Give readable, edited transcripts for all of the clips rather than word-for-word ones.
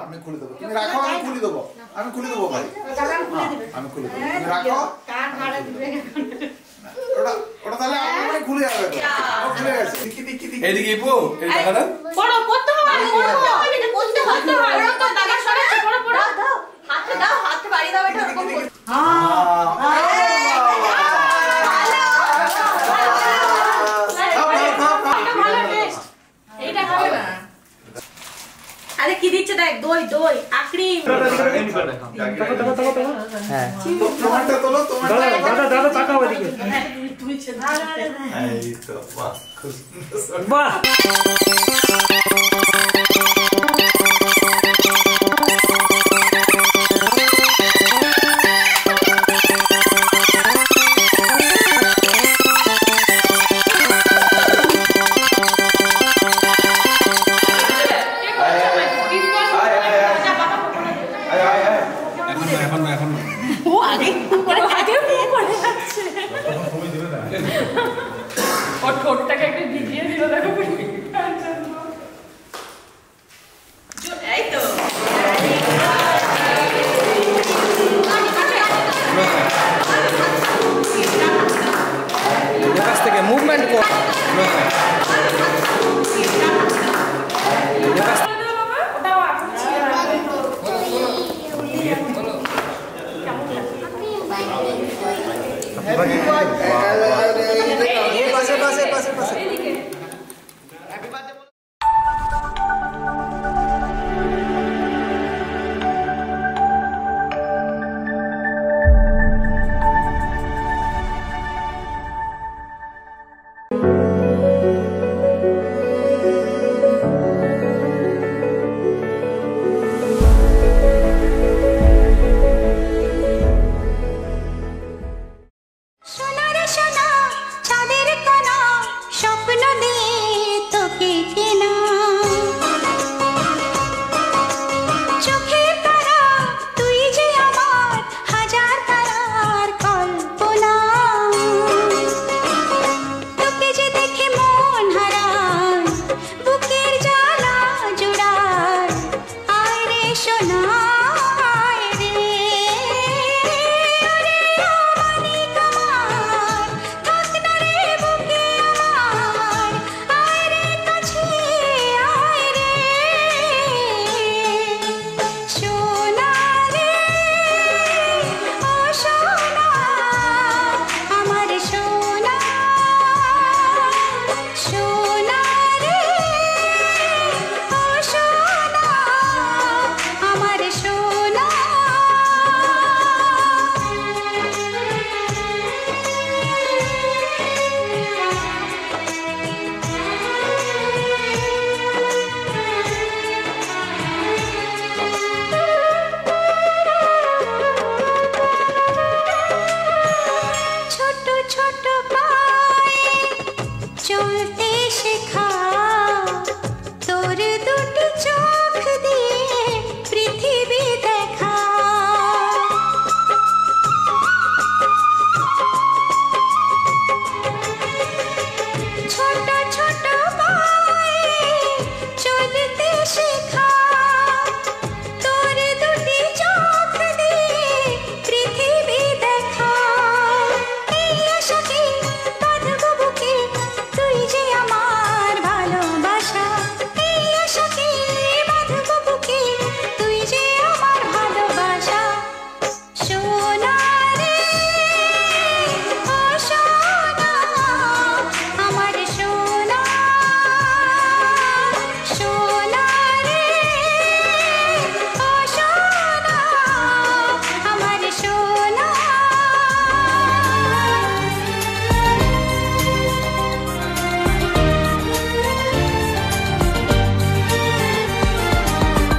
আমি খুলে দেবো, তুমি রাখো, আমি খুলে দেবো, আমি খুলে দেবো ভাই, আমি খুলে দেবো, তুমি রাখো। ওটা তাহলে আপনি খুলে যাবে তো, খুলে গেছে। এদিকে পো, এই টাকাটা পড়ো, পড়তে হবে, পড়তে হবে, তো দাদা সরাচ্ছে, পড়ো পড়ো, হাতে দাও, হাতে বাড়ি দাও, এটা এরকম করো। এইটা খাবে না। আরে কি দিচ্ছে দেখ, দই দই আইসক্রিম। হ্যাঁ তোমারটা তোলো, তোমারটা দাদা তাকাও এদিকে। তুইছে এই তো বাহ, বাহ ঠোঁটটাকে একটু ভিজিয়ে দিল দেখো। এই তো কাছ থেকে মুভমেন্ট কর।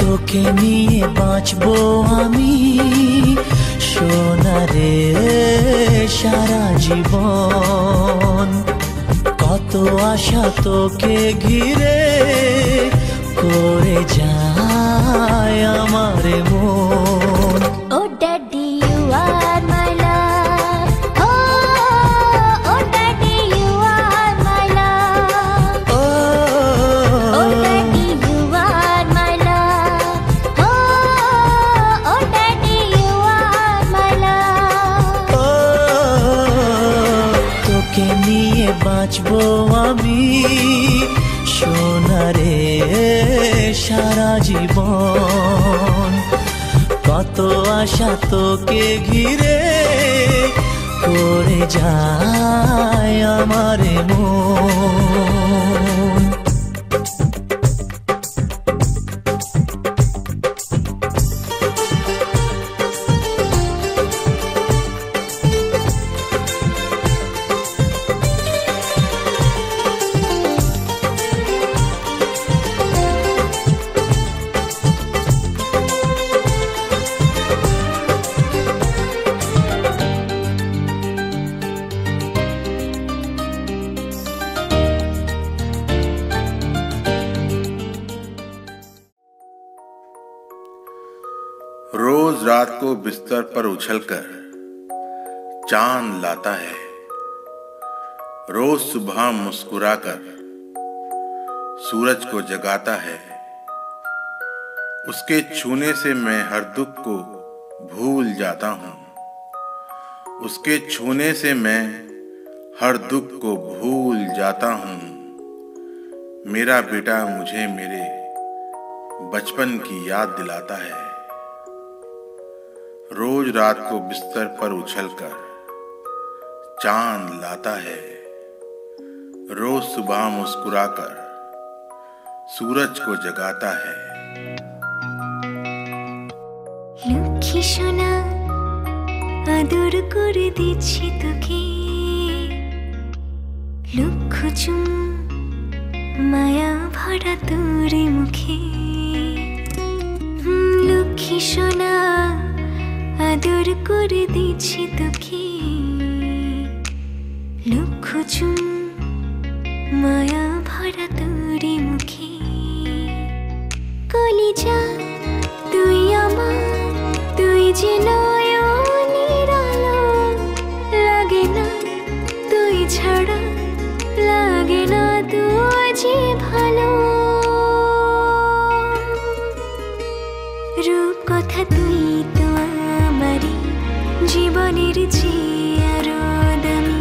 তোকে নিয়ে বাঁচবো আমি সোনারে সারা জীবন, কত আশা তোকে ঘিরে করে যায় আমার মন। Oh daddy you are my love, oh daddy you are my love, oh daddy you are my love, oh জীবন কত আশা তোকে ঘিরে করে যায় আমার মন। रोज रात को बिस्तर पर उछलकर चांद लाता है, रोज सुबह मुस्कुराकर सूरज को जगाता है। उसके छूने से मैं हर दुख को भूल जाता हूँ, उसके छूने से मैं हर दुख को भूल जाता हूँ। मेरा बेटा मुझे मेरे बचपन की याद दिलाता है। रोज रात को बिस्तर पर उछलकर चांद लाता है, रोज सुबह मुस्कुराकर सूरज को जगाता है। লক্ষ্মী সোনা আদর করে দিচ্ছি তোকে, লক্ষ চুম মায়া ভরা তোর মুখে। লক্ষ্মী সোনা আদর করে দিচ্ছি তোকে, লক্ষ চুম মায়া ভরা তোর মুখে। কলিজা তুই আমার, তুই যে নয়নের আলো, লাগে না তুই ছাড়া, লাগে না তুই যে ভালো। রূপ কথা তুই তো আমারই জীবনের চেয়ে আরো দামি,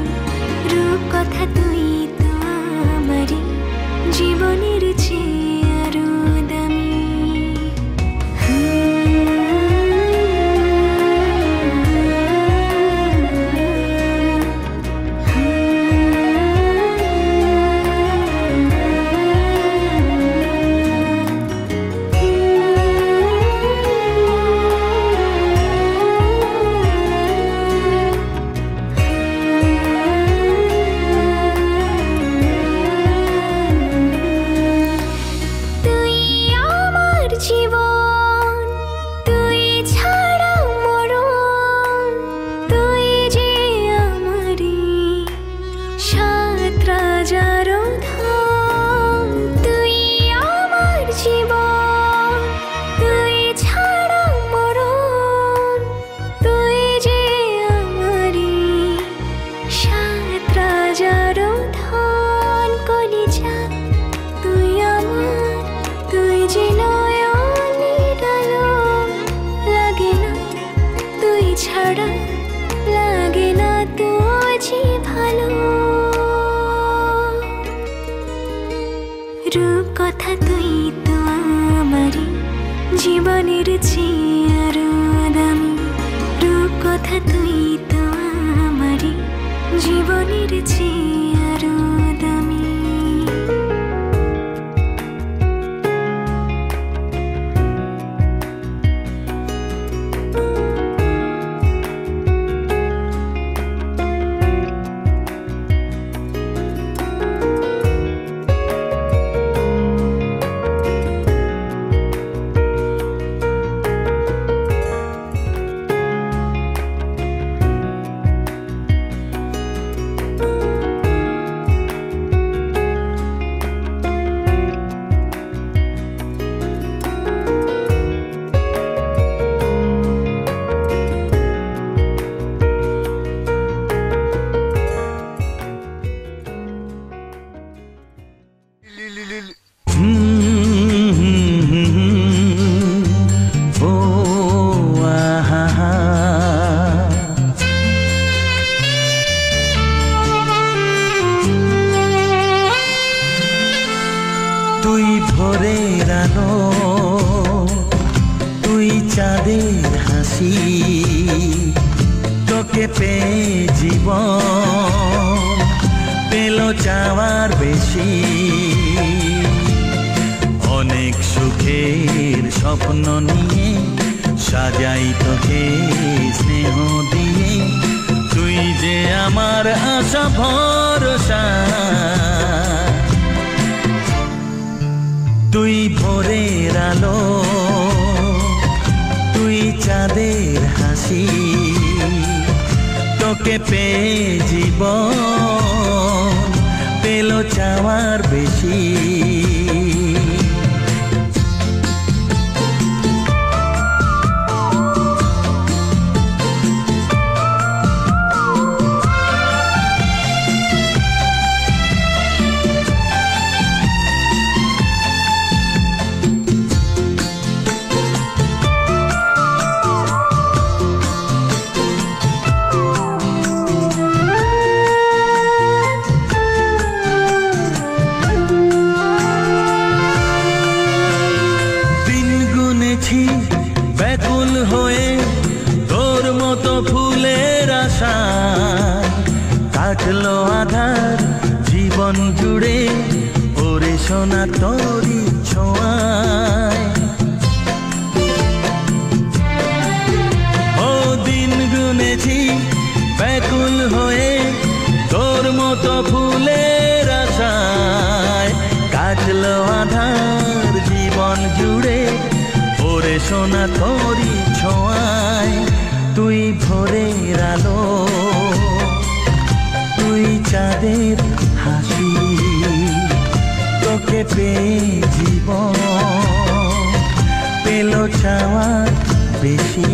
রূপ কথা তুই তো আমারই জীবনের চেয়ে আরো দামি। কথা তুই তো আমারই জীবনের চেয়ে আরো দামি, রূপ কথা তুই তো আমারই জীবনের চেয়ে আরো দামি। চাঁদের হাসি তোকে পেয়ে জীবন পেল চাওয়ার বেশি অনেক সুখের স্বপ্ন নিয়ে সাজাই তোকে স্নেহ দিয়ে তুই যে আমার আশা ভরসা তুই ভোরের আলো তুই চাঁদের হাসি তোকে পেয়ে জীবন পেল চাওয়ার বেশি ব্যাকুল হয়ে তোর মতো ফুলের আশা কাটলো আধার জীবন জুড়ে ওরে সোনা তোরি ছোঁয়ায় ও দিন গুনেছি ব্যাকুল হয়ে তোর মতো ফুলের আশায় কাটলো আধার জীবন জুড়ে ওরে সোনা তোরি ছোঁয়ায় তুই ভোরের আলো তুই চাঁদের হাসি তোকে পেয়ে জীবন পেল চাওয়ার বেশি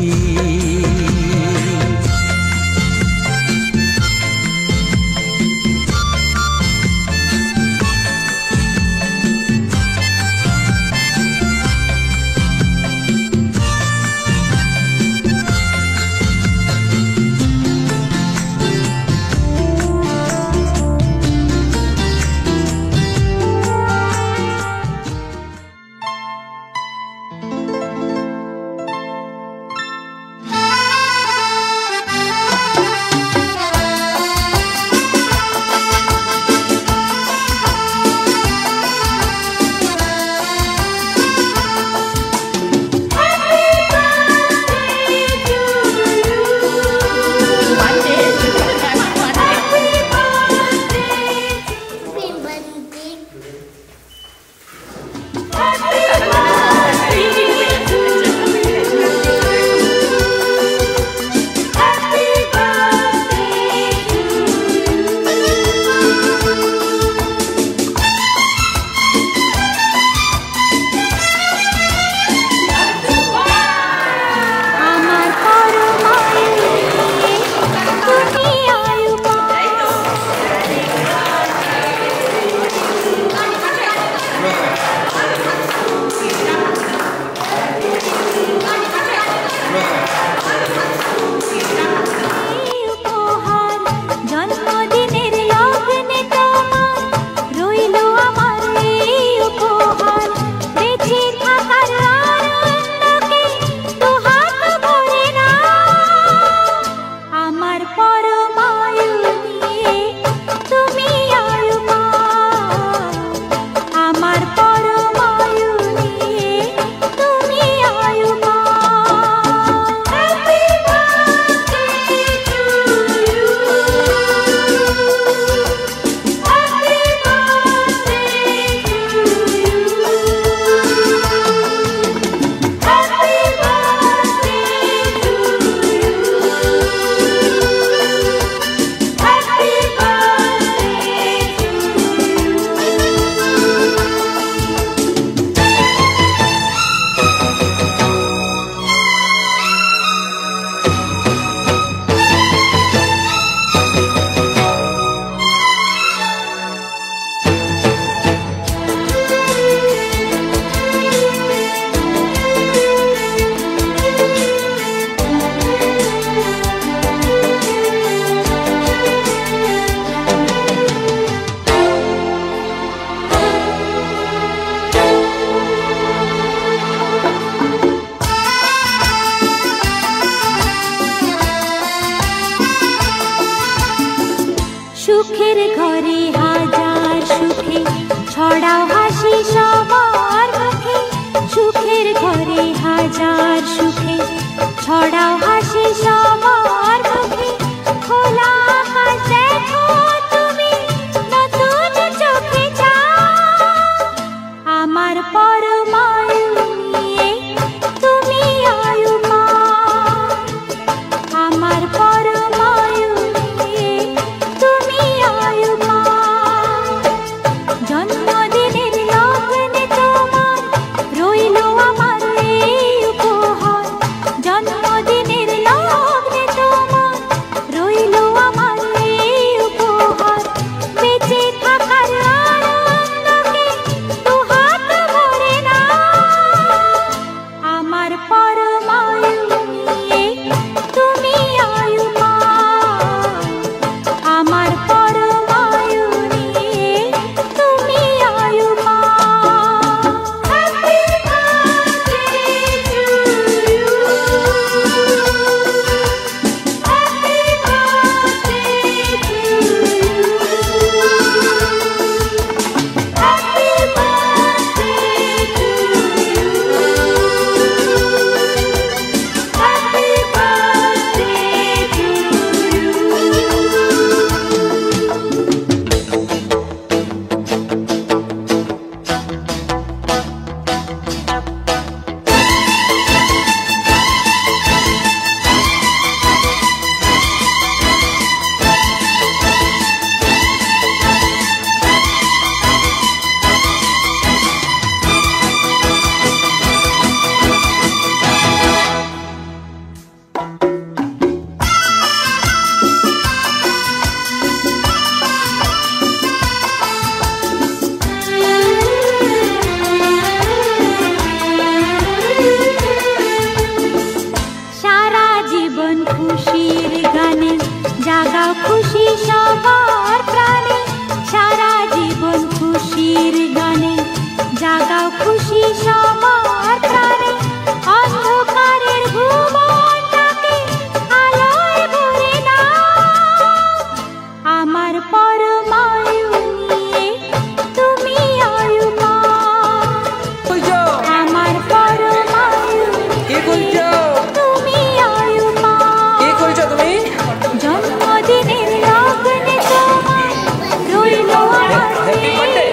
আমার পরমায়ু নিয়ে তুমি আয়ুমান, আমার পরমায়ু নিয়ে তুমি Ayushman. Happy birthday to you, happy birthday to you, happy birthday to you, happy birthday to সারা জীবন খুশির গানে জাগাও খুশি সবার প্রাণে, সারা জীবন খুশির গানে জাগাও খুশি সবার প্রাণে, অন্ধকারের ভুবনটাকে আলোয় ভরে নাও, আমার পরমায়ু নিয়ে তুমি আয়ুমান, আমার পরমায়ু কি করছো? তুমি আয়ুমান। কি করছো তুমি? জন্মদিনের লগ্নে তোমার রইল আমার হ্যাপি বার্থডে।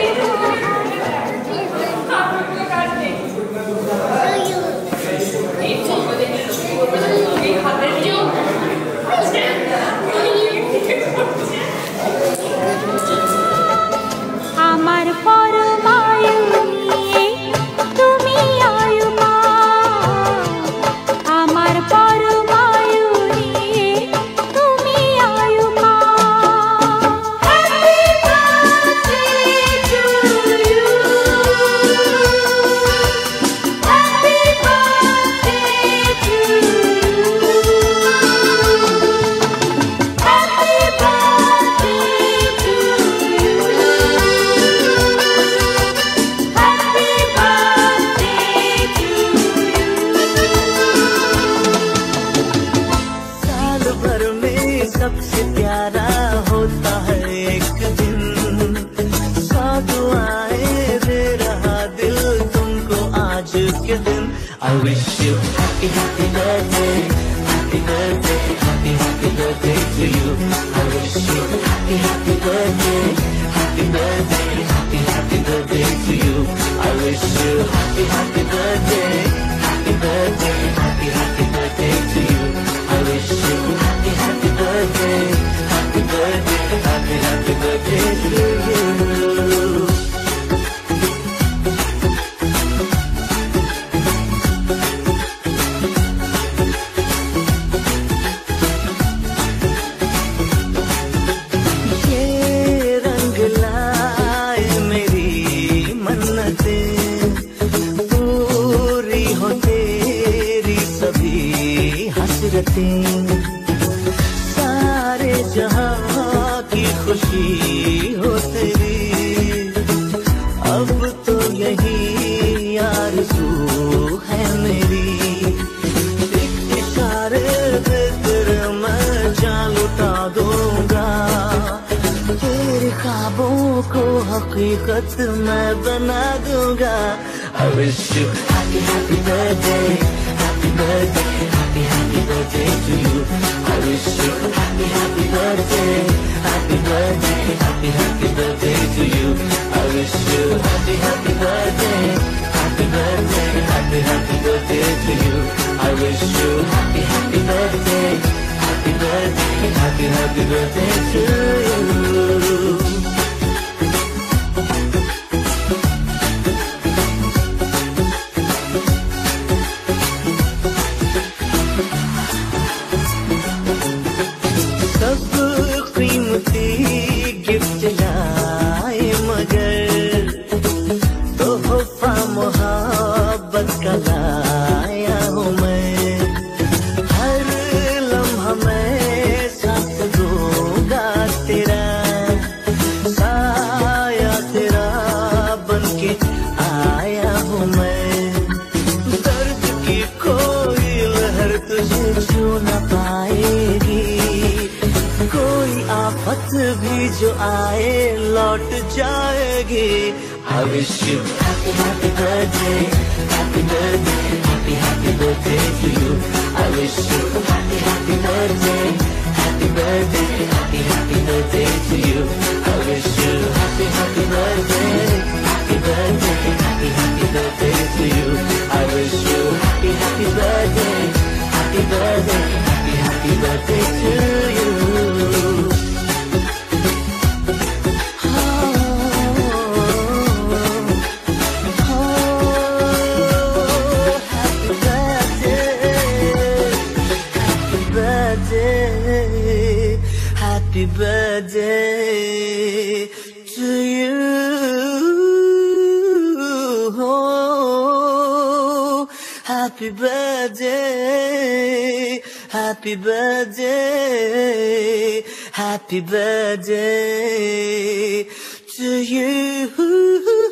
আমার পরমায়ু নিয়ে তুমি আয়ুমান, আমার পরমায়ু নিয়ে তুমি Ayushman. Happy birthday to you, happy birthday to you, happy birthday to you, happy birthday to you। साल भर में सबसे प्यारा होता है एक दिन, सौ दुआएं दे रहा दिल तुमको आज के दिन। I wish you happy happy birthday, happy birthday, happy happy birthday to you. I wish you happy happy birthday, happy birthday, happy happy birthday to you. I wish you happy happy birthday, happy birthday, happy happy birthday to you. I wish you happy happy birthday, happy birthday, happy happy birthday to you. ये रंग लाए मेरी मन्नतें, पूरी हो तेरी सभी हसरतें, सारे जहां की खुशी हो तेरी, अब तो यही आरज़ू है मेरी। एक इशारे पे तेरे मैं जान लुटा दूंगा, तेरे ख्वाबों को हकीकत मैं बना दूंगा। I wish you happy happy birthday, happy birthday, happy happy birthday to you. I wish you happy happy birthday, happy birthday, happy happy birthday to you. I wish you happy happy birthday, happy birthday, happy happy birthday to you. I wish you happy happy birthday, happy birthday, happy happy birthday to you. मोहब्बत का लाया I wish you happy, happy birthday, happy birthday, happy, happy birthday to you. I wish you happy, happy birthday, happy birthday, happy, happy birthday to you. I wish you happy, happy birthday, happy birthday, happy, happy birthday to you. I wish you happy, happy birthday, happy birthday, happy, happy birthday to you. Happy birthday to you. Happy birthday, happy birthday, happy birthday to you.